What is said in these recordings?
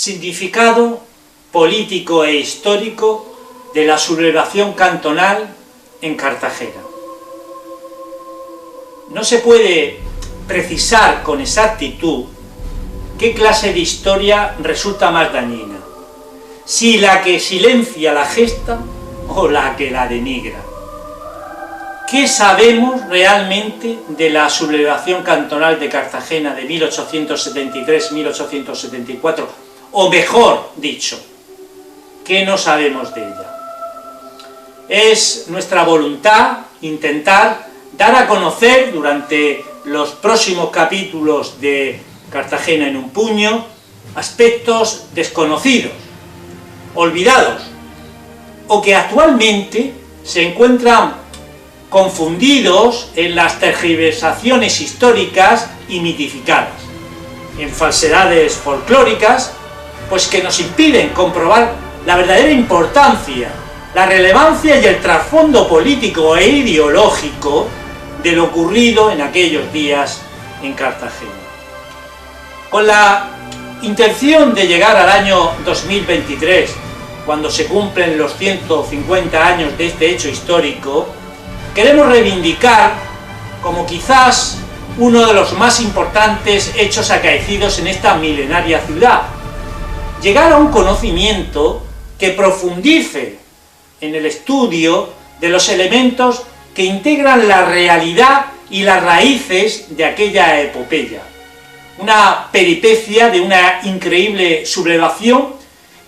Significado político e histórico de la sublevación cantonal en Cartagena. No se puede precisar con exactitud qué clase de historia resulta más dañina, si la que silencia la gesta o la que la denigra. ¿Qué sabemos realmente de la sublevación cantonal de Cartagena de 1873-1874? O mejor dicho, ¿qué no sabemos de ella? Es nuestra voluntad intentar dar a conocer durante los próximos capítulos de Cartagena en un puño aspectos desconocidos, olvidados, o que actualmente se encuentran confundidos en las tergiversaciones históricas y mitificadas, en falsedades folclóricas, pues que nos impiden comprobar la verdadera importancia, la relevancia y el trasfondo político e ideológico de lo ocurrido en aquellos días en Cartagena. Con la intención de llegar al año 2023, cuando se cumplen los 150 años de este hecho histórico, queremos reivindicar como quizás uno de los más importantes hechos acaecidos en esta milenaria ciudad, llegar a un conocimiento que profundice en el estudio de los elementos que integran la realidad y las raíces de aquella epopeya, una peripecia de una increíble sublevación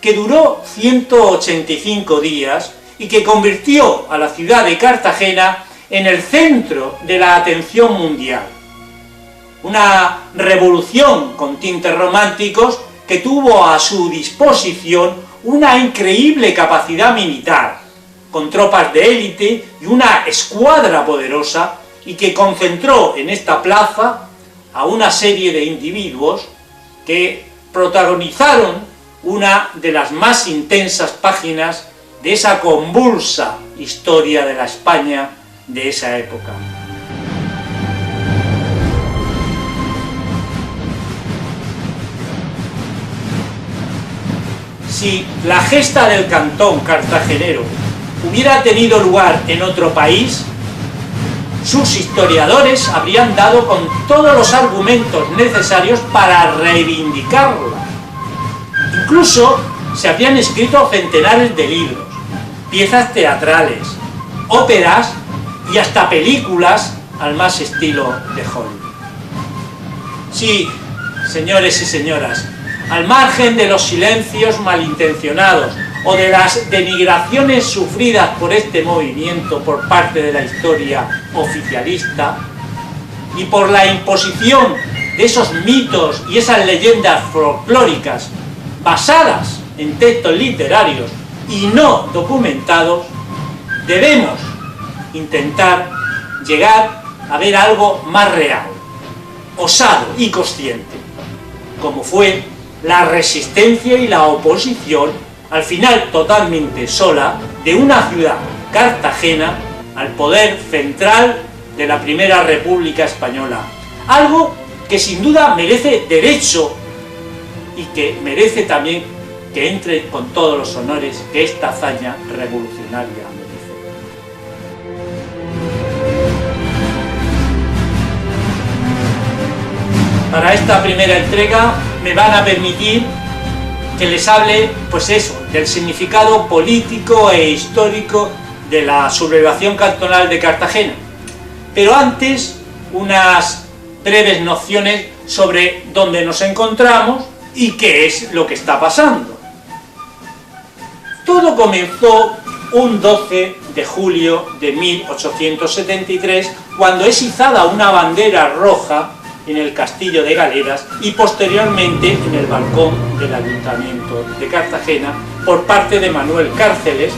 que duró 185 días y que convirtió a la ciudad de Cartagena en el centro de la atención mundial. Una revolución con tintes románticos que tuvo a su disposición una increíble capacidad militar, con tropas de élite y una escuadra poderosa, y que concentró en esta plaza a una serie de individuos que protagonizaron una de las más intensas páginas de esa convulsa historia de la España de esa época. Si la gesta del cantón cartagenero hubiera tenido lugar en otro país, sus historiadores habrían dado con todos los argumentos necesarios para reivindicarla. Incluso se habían escrito centenares de libros, piezas teatrales, óperas y hasta películas al más estilo de Hollywood. Sí, señores y señoras, al margen de los silencios malintencionados o de las denigraciones sufridas por este movimiento por parte de la historia oficialista y por la imposición de esos mitos y esas leyendas folclóricas basadas en textos literarios y no documentados, debemos intentar llegar a ver algo más real, osado y consciente, como fue la resistencia y la oposición, al final totalmente sola, de una ciudad, Cartagena, al poder central de la Primera República Española. Algo que sin duda merece derecho y que merece también que entre con todos los honores que esta hazaña revolucionaria merece. Para esta primera entrega me van a permitir que les hable, pues eso, del significado político e histórico de la sublevación cantonal de Cartagena. Pero antes, unas breves nociones sobre dónde nos encontramos y qué es lo que está pasando. Todo comenzó un 12 de julio de 1873, cuando es izada una bandera roja en el castillo de Galeras y posteriormente en el balcón del Ayuntamiento de Cartagena por parte de Manuel Cárceles,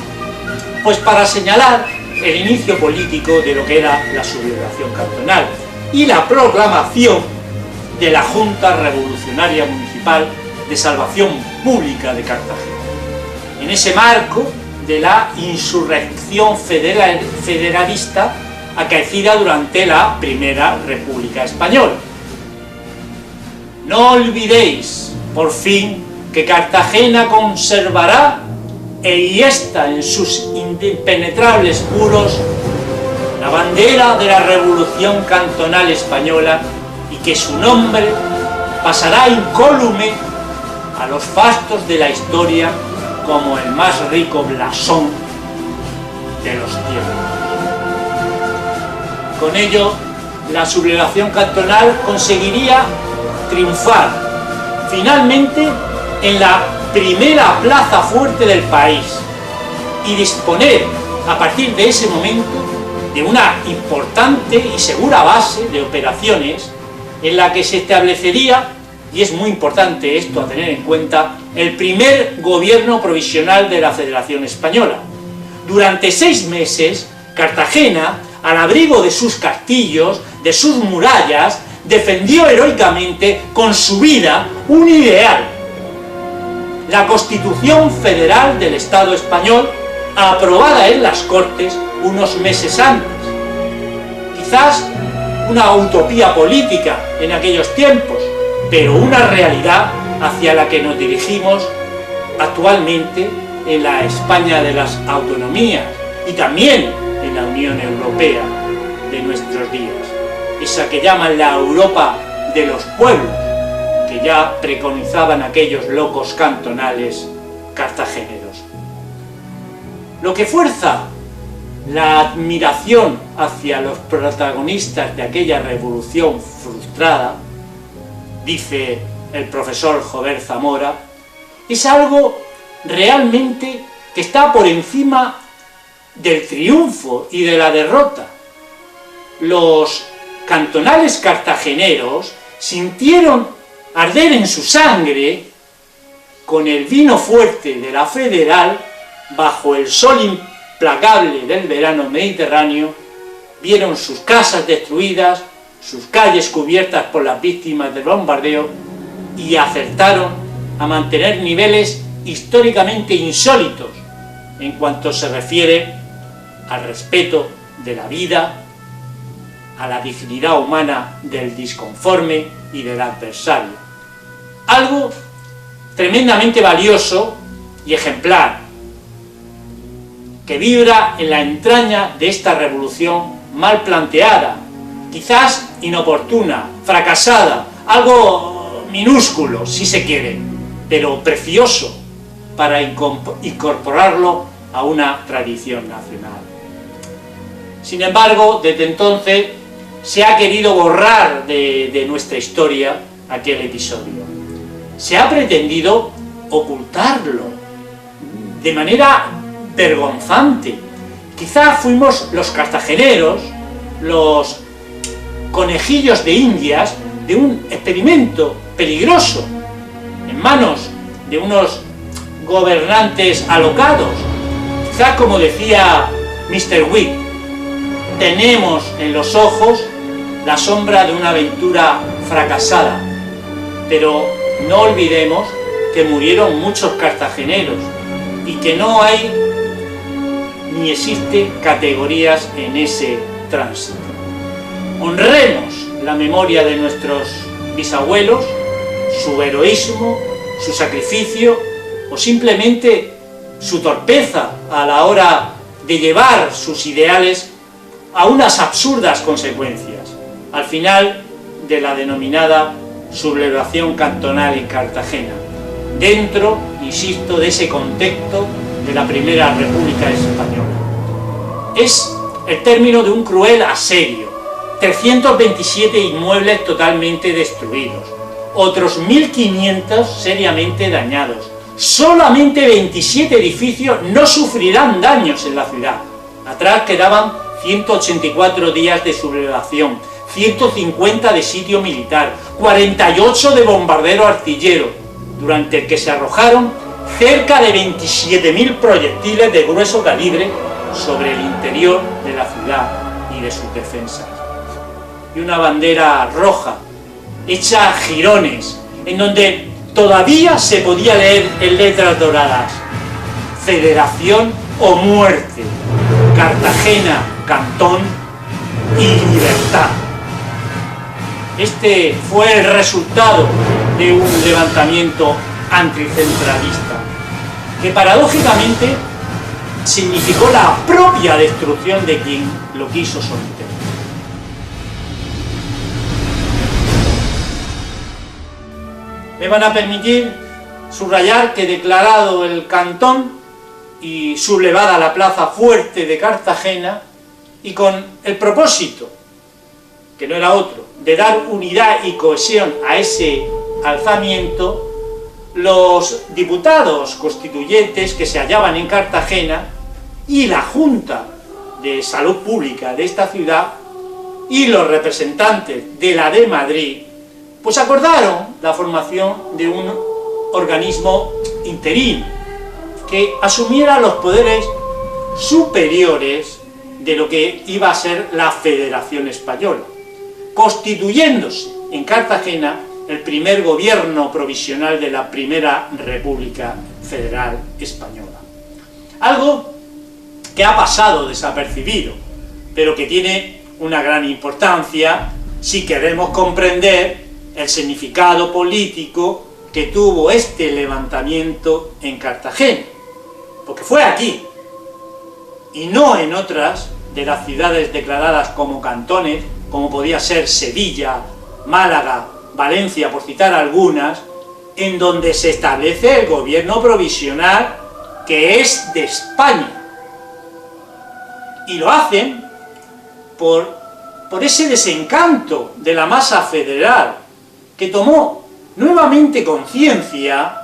pues para señalar el inicio político de lo que era la sublevación cantonal y la proclamación de la Junta Revolucionaria Municipal de Salvación Pública de Cartagena, en ese marco de la insurrección federalista acaecida durante la Primera República Española. No olvidéis, por fin, que Cartagena conservará e hiesta en sus impenetrables muros la bandera de la Revolución Cantonal Española y que su nombre pasará incólume a los fastos de la historia como el más rico blasón de los tiempos. Con ello, la sublevación cantonal conseguiría triunfar finalmente en la primera plaza fuerte del país y disponer a partir de ese momento de una importante y segura base de operaciones en la que se establecería, y es muy importante esto a tener en cuenta, el primer gobierno provisional de la Federación Española. Durante 6 meses, Cartagena, al abrigo de sus castillos, de sus murallas, defendió heroicamente con su vida un ideal: la Constitución Federal del Estado Español, aprobada en las Cortes unos meses antes. Quizás una utopía política en aquellos tiempos, pero una realidad hacia la que nos dirigimos actualmente en la España de las autonomías y también en la Unión Europea de nuestros días, esa que llaman la Europa de los pueblos, que ya preconizaban aquellos locos cantonales cartageneros. Lo que fuerza la admiración hacia los protagonistas de aquella revolución frustrada, dice el profesor Jover Zamora, es algo realmente que está por encima del triunfo y de la derrota. Los cantonales cartageneros sintieron arder en su sangre, con el vino fuerte de la Federal, bajo el sol implacable del verano mediterráneo, vieron sus casas destruidas, sus calles cubiertas por las víctimas del bombardeo y acertaron a mantener niveles históricamente insólitos en cuanto se refiere al respeto de la vida, a la dignidad humana del disconforme y del adversario. Algo tremendamente valioso y ejemplar, que vibra en la entraña de esta revolución mal planteada, quizás inoportuna, fracasada, algo minúsculo si se quiere, pero precioso para incorporarlo a una tradición nacional. Sin embargo, desde entonces se ha querido borrar de nuestra historia aquel episodio. Se ha pretendido ocultarlo de manera vergonzante. Quizá fuimos los cartageneros, los conejillos de indias de un experimento peligroso en manos de unos gobernantes alocados. Quizá, como decía Mr. Wick, tenemos en los ojos la sombra de una aventura fracasada, pero no olvidemos que murieron muchos cartageneros y que no hay ni existe categorías en ese tránsito. Honremos la memoria de nuestros bisabuelos, su heroísmo, su sacrificio o simplemente su torpeza a la hora de llevar sus ideales a unas absurdas consecuencias, al final de la denominada sublevación cantonal en Cartagena, dentro, insisto, de ese contexto de la Primera República Española. Es el término de un cruel asedio, 327 inmuebles totalmente destruidos, otros 1.500 seriamente dañados. Solamente 27 edificios no sufrirán daños en la ciudad. Atrás quedaban 184 días de sublevación, 150 de sitio militar, 48 de bombardero artillero, durante el que se arrojaron cerca de 27.000 proyectiles de grueso calibre sobre el interior de la ciudad y de sus defensas. Y una bandera roja, hecha a jirones, en donde todavía se podía leer en letras doradas: Federación o muerte, Cartagena, Cantón y libertad. Este fue el resultado de un levantamiento anticentralista, que paradójicamente significó la propia destrucción de quien lo quiso someter. Me van a permitir subrayar que, declarado el cantón y sublevada la plaza fuerte de Cartagena, y con el propósito, que no era otro, de dar unidad y cohesión a ese alzamiento, los diputados constituyentes que se hallaban en Cartagena y la Junta de Salud Pública de esta ciudad y los representantes de la de Madrid, pues acordaron la formación de un organismo interino que asumiera los poderes superiores de lo que iba a ser la Federación Española, constituyéndose en Cartagena el primer gobierno provisional de la Primera República Federal Española. Algo que ha pasado desapercibido, pero que tiene una gran importancia si queremos comprender el significado político que tuvo este levantamiento en Cartagena, porque fue aquí, y no en otras de las ciudades declaradas como cantones, como podía ser Sevilla, Málaga, Valencia, por citar algunas, en donde se establece el gobierno provisional que es de España. Y lo hacen por ese desencanto de la masa federal, que tomó nuevamente conciencia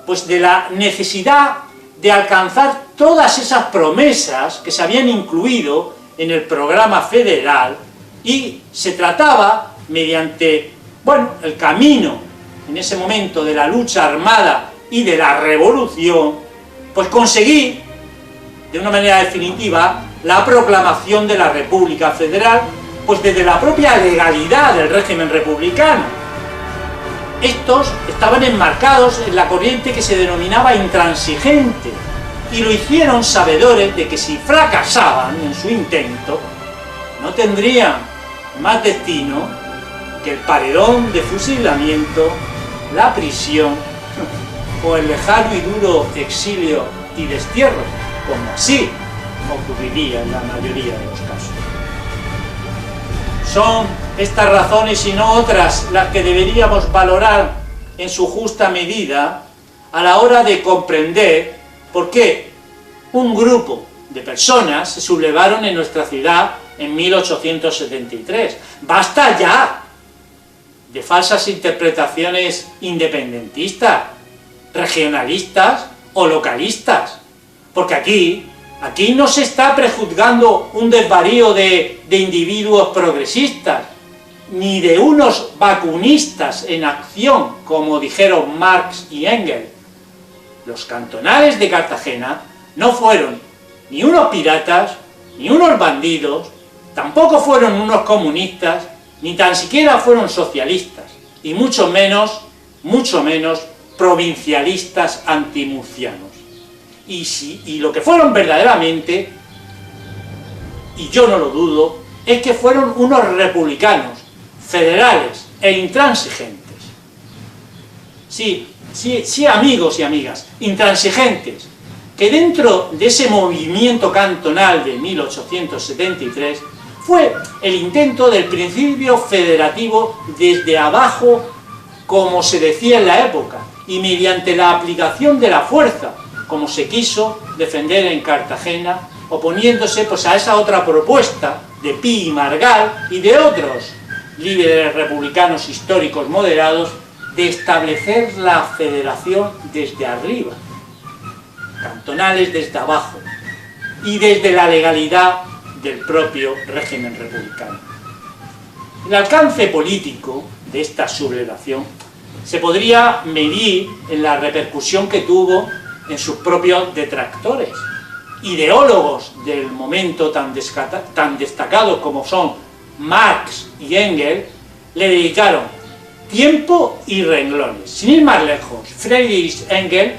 pues de la necesidad de alcanzar todas esas promesas que se habían incluido en el programa federal, y se trataba, mediante el camino en ese momento de la lucha armada y de la revolución, pues conseguir de una manera definitiva la proclamación de la República Federal, pues desde la propia legalidad del régimen republicano. Estos estaban enmarcados en la corriente que se denominaba intransigente, y lo hicieron sabedores de que si fracasaban en su intento, no tendrían más destino que el paredón de fusilamiento, la prisión o el lejano y duro exilio y destierro, como así ocurriría en la mayoría de los casos. Son estas razones y no otras las que deberíamos valorar en su justa medida a la hora de comprender por qué un grupo de personas se sublevaron en nuestra ciudad en 1873. ¡Basta ya de falsas interpretaciones independentistas, regionalistas o localistas! Porque aquí no se está prejuzgando un desvarío de individuos progresistas, ni de unos vacunistas en acción, como dijeron Marx y Engels. Los cantonales de Cartagena no fueron ni unos piratas, ni unos bandidos, tampoco fueron unos comunistas, ni tan siquiera fueron socialistas, y mucho menos provincialistas antimurcianos. Y lo que fueron verdaderamente, y yo no lo dudo, es que fueron unos republicanos, federales e intransigentes. Sí, amigos y amigas, intransigentes, que dentro de ese movimiento cantonal de 1873 fue el intento del principio federativo desde abajo, como se decía en la época, y mediante la aplicación de la fuerza, como se quiso defender en Cartagena, oponiéndose pues a esa otra propuesta de Pi y Margall y de otros líderes republicanos históricos moderados, de establecer la federación desde arriba, cantonales desde abajo, y desde la legalidad del propio régimen republicano. El alcance político de esta sublevación se podría medir en la repercusión que tuvo en sus propios detractores, ideólogos del momento tan destacados como son Marx y Engels. Le dedicaron tiempo y renglones. Sin ir más lejos, Friedrich Engels,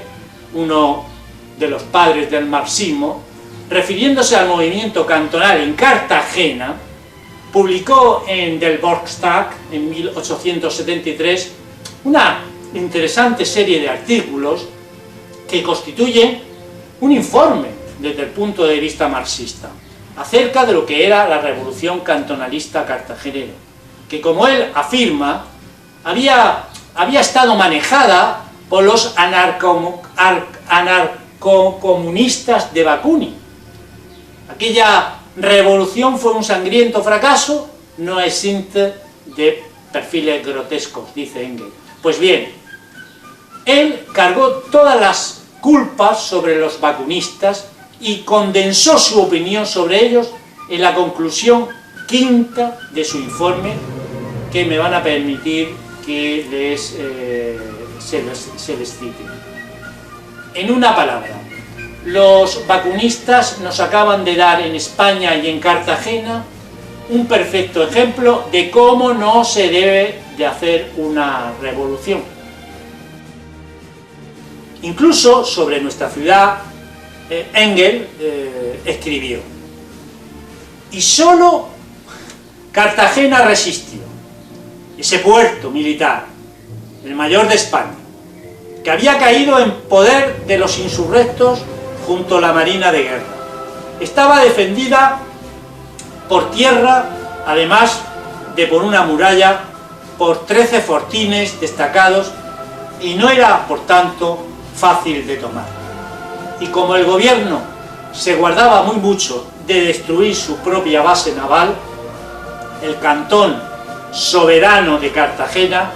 uno de los padres del marxismo, refiriéndose al movimiento cantonal en Cartagena, publicó en Der Volkstag en 1873 una interesante serie de artículos que constituyen un informe desde el punto de vista marxista acerca de lo que era la revolución cantonalista cartagenera, que, como él afirma, había estado manejada por los anarcocomunistas de Bakunin. Aquella revolución fue un sangriento fracaso, no existe de perfiles grotescos, dice Engels. Pues bien, él cargó todas las culpas sobre los bakunistas y condensó su opinión sobre ellos en la conclusión quinta de su informe, que me van a permitir que se les cite. En una palabra, los bakunistas nos acaban de dar en España y en Cartagena un perfecto ejemplo de cómo no se debe de hacer una revolución. Incluso sobre nuestra ciudad, Engels escribió: y solo Cartagena resistió, ese puerto militar, el mayor de España, que había caído en poder de los insurrectos junto a la Marina de Guerra. Estaba defendida por tierra, además de por una muralla, por 13 fortines destacados, y no era, por tanto, fácil de tomar. Y como el gobierno se guardaba muy mucho de destruir su propia base naval, el cantón soberano de Cartagena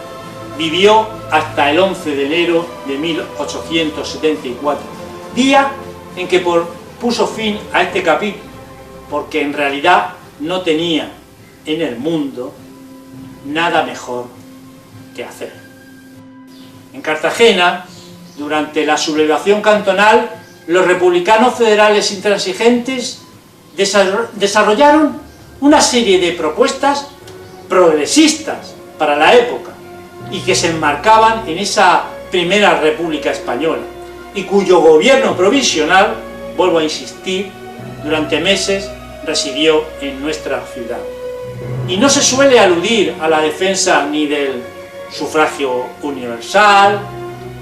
vivió hasta el 11 de enero de 1874, día en que puso fin a este capítulo, porque en realidad no tenía en el mundo nada mejor que hacer. En Cartagena, durante la sublevación cantonal, los republicanos federales intransigentes desarrollaron una serie de propuestas progresistas para la época y que se enmarcaban en esa primera República Española, y cuyo gobierno provisional, vuelvo a insistir, durante meses residió en nuestra ciudad. Y no se suele aludir a la defensa ni del sufragio universal,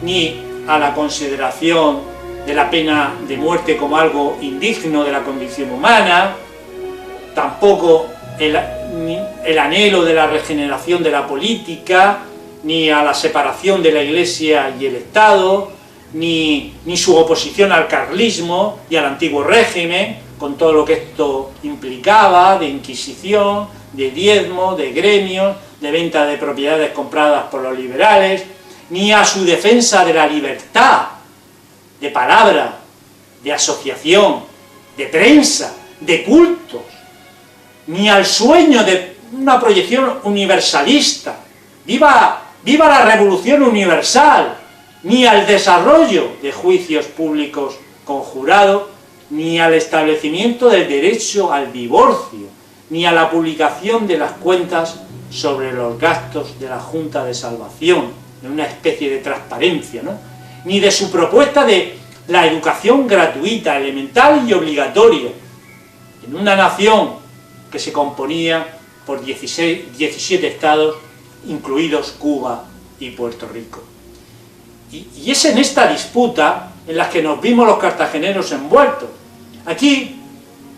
ni a la consideración de la pena de muerte como algo indigno de la condición humana, tampoco el anhelo de la regeneración de la política, ni a la separación de la Iglesia y el Estado, ni su oposición al carlismo y al antiguo régimen, con todo lo que esto implicaba de inquisición, de diezmo, de gremios, de venta de propiedades compradas por los liberales, ni a su defensa de la libertad de palabra, de asociación, de prensa, de cultos, ni al sueño de una proyección universalista, viva la revolución universal, ni al desarrollo de juicios públicos conjurados, ni al establecimiento del derecho al divorcio, ni a la publicación de las cuentas sobre los gastos de la Junta de Salvación, en una especie de transparencia, ¿no? Ni de su propuesta de la educación gratuita, elemental y obligatoria, en una nación que se componía por 17 estados, incluidos Cuba y Puerto Rico. Y es en esta disputa en la que nos vimos los cartageneros envueltos. Aquí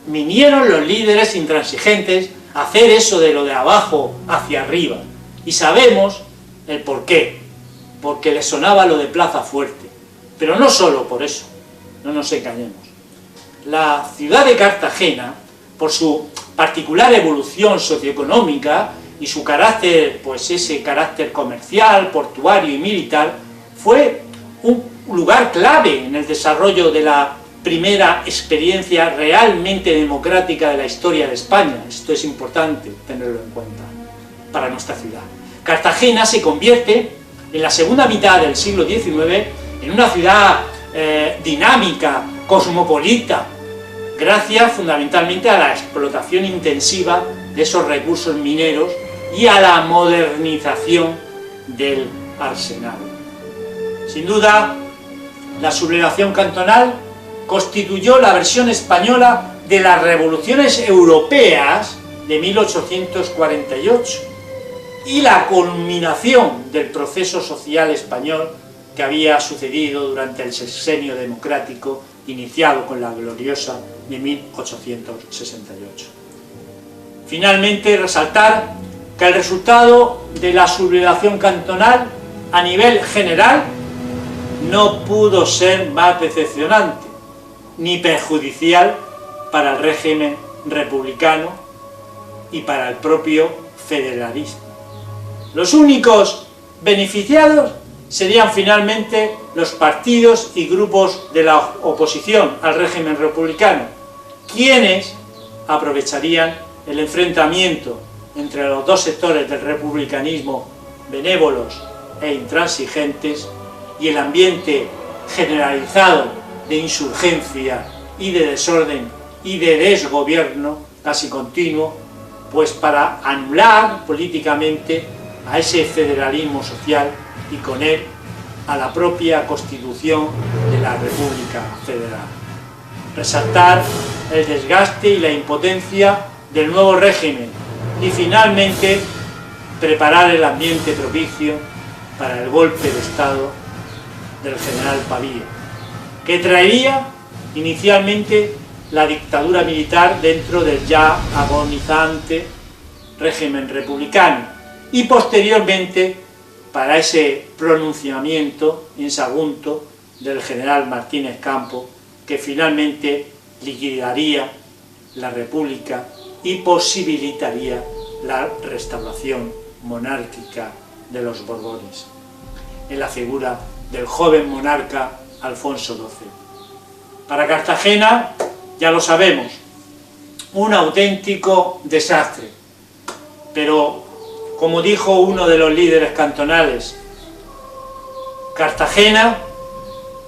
vinieron los líderes intransigentes a hacer eso de lo de abajo hacia arriba, y sabemos el porqué, porque les sonaba lo de Plaza Fuerte, pero no solo por eso, no nos engañemos. La ciudad de Cartagena, por su particular evolución socioeconómica y su carácter, pues ese carácter comercial, portuario y militar, fue un lugar clave en el desarrollo de la primera experiencia realmente democrática de la historia de España. Esto es importante tenerlo en cuenta para nuestra ciudad. Cartagena se convierte en la segunda mitad del siglo XIX en una ciudad dinámica, cosmopolita, gracias fundamentalmente a la explotación intensiva de esos recursos mineros y a la modernización del arsenal. Sin duda, la sublevación cantonal constituyó la versión española de las revoluciones europeas de 1848. y la culminación del proceso social español que había sucedido durante el sexenio democrático iniciado con la gloriosa de 1868. Finalmente, resaltar que el resultado de la sublevación cantonal a nivel general no pudo ser más decepcionante ni perjudicial para el régimen republicano y para el propio federalismo. Los únicos beneficiados serían finalmente los partidos y grupos de la oposición al régimen republicano, quienes aprovecharían el enfrentamiento entre los dos sectores del republicanismo, benévolos e intransigentes, y el ambiente generalizado de insurgencia y de desorden y de desgobierno casi continuo, pues para anular políticamente a ese federalismo social y con él a la propia Constitución de la República Federal. Resaltar el desgaste y la impotencia del nuevo régimen y finalmente preparar el ambiente propicio para el golpe de Estado del general Pavía, que traería inicialmente la dictadura militar dentro del ya agonizante régimen republicano y posteriormente para ese pronunciamiento en Sagunto del general Martínez Campo, que finalmente liquidaría la República y posibilitaría la restauración monárquica de los Borbones, en la figura del joven monarca Alfonso XII. Para Cartagena, ya lo sabemos, un auténtico desastre, pero como dijo uno de los líderes cantonales, Cartagena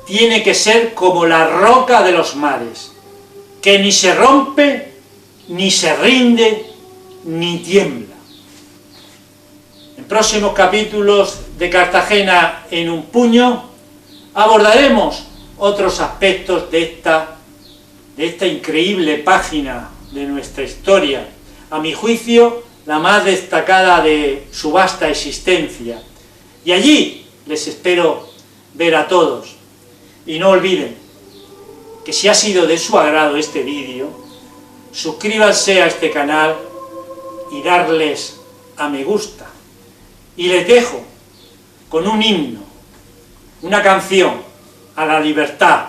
tiene que ser como la roca de los mares, que ni se rompe, ni se rinde, ni tiembla. En próximos capítulos de Cartagena en un puño abordaremos otros aspectos de esta increíble página de nuestra historia, a mi juicio la más destacada de su vasta existencia, y allí les espero ver a todos. Y no olviden que si ha sido de su agrado este vídeo, suscríbanse a este canal y darles a me gusta. Y les dejo con un himno, una canción a la libertad